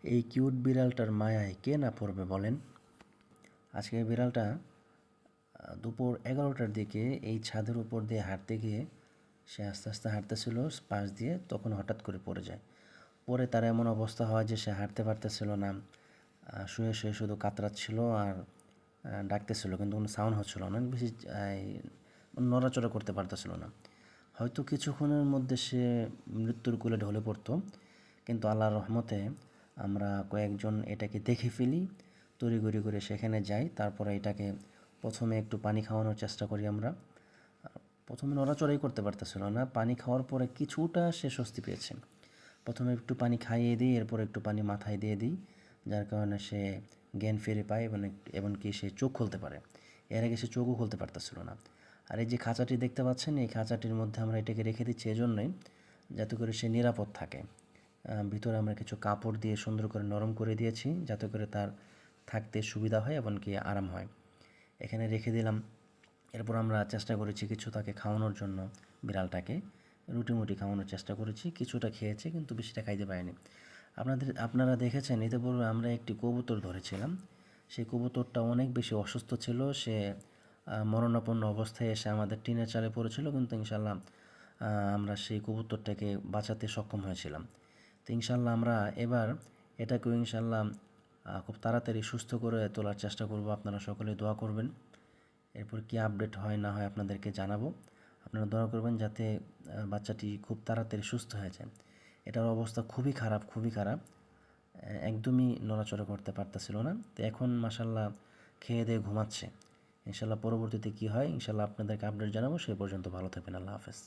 এই কিউট বিড়ালটার মায়ায় কে না পড়বে বলেন। আজকে এই বিড়ালটা দুপুর 11টার দিকে এই ছাদের উপর দিয়ে হাঁটতে গিয়ে সে আস্তে আস্তে হাঁটতেছিল পাশ দিয়ে, তখন হঠাৎ করে পড়ে যায়। পরে তার এমন অবস্থা হয় যে সে হাঁটতে পারতেছিল না, শুয়ে শুয়ে শুধু কাতরাচ্ছিল আর ডাকতেছিল, কিন্তু কোনো সাউন্ড হচ্ছিল না, অনেক বেশি নড়াচড়া করতে পারতেছিল না। হয়তো কিছুক্ষণের মধ্যে সে মৃত্যুর কোলে ঢলে পড়তো, কিন্তু আল্লাহর রহমতে আমরা কয়েকজন এটাকে দেখে ফেলি, তড়িঘড়ি করে সেখানে যাই। তারপরে এটাকে প্রথমে একটু পানি খাওয়ানোর চেষ্টা করি আমরা। প্রথমে নড়াচড়াই করতে পারতেছিল না, পানি খাওয়ার পরে কিছুটা সে স্বস্তি পেয়েছে। প্রথমে একটু পানি খাইয়ে দিই, এরপর একটু পানি মাথায় দিয়ে দিই, যার কারণে সে জ্ঞান ফিরে পায় এবং এমনকি সে চোখ খুলতে পারে। এর আগে সে চোখও খুলতে পারতেছিল না। আর এই যে খাঁচাটি দেখতে পাচ্ছেন, এই খাঁচাটির মধ্যে আমরা এটাকে রেখে দিচ্ছি এজন্যই যাতে করে সে নিরাপদ থাকে। ভিতরে আমরা কিছু কাপড় দিয়ে সুন্দর করে নরম করে দিয়েছি যাতে করে তার থাকতে সুবিধা হয় এমনকি আরাম হয়। এখানে রেখে দিলাম। এরপর আমরা চেষ্টা করেছি কিছু তাকে খাওয়ানোর জন্য, বিড়ালটাকে রুটি মুটি খাওয়ানোর চেষ্টা করেছি, কিছুটা খেয়েছে কিন্তু বেশিটা খাইতে পারেনি। আপনারা দেখেছেন এতে পূর্বে আমরা একটি কবুতর ধরেছিলাম। সেই কবুতরটা অনেক বেশি অসুস্থ ছিল, সে মরণাপন্ন অবস্থায় এসে আমাদের টিনের চালে পড়েছিল, কিন্তু ইনশাল্লাহ আমরা সেই কবুতরটাকে বাঁচাতে সক্ষম হয়েছিলাম। তো ইনশাল্লাহ আমরা এবার এটাকেও ইনশাল্লাহ খুব তাড়াতাড়ি সুস্থ করে তোলার চেষ্টা করব। আপনারা সকলে দোয়া করবেন। এরপর কী আপডেট হয় না হয় আপনাদেরকে জানাবো। আপনারা দোয়া করবেন যাতে বাচ্চাটি খুব তাড়াতাড়ি সুস্থ হয়ে যায়। এটার অবস্থা খুবই খারাপ, খুবই খারাপ, একদমই নড়াচড়া করতে পারতেছিল না। তো এখন মাশাল্লাহ খেয়ে দিয়ে ঘুমাচ্ছে। ইনশাল্লাহ পরবর্তীতে কী হয় ইনশাল্লাহ আপনাদেরকে আপডেট জানাবো। সেই পর্যন্ত ভালো থাকবেন। আল্লাহ হাফেজ।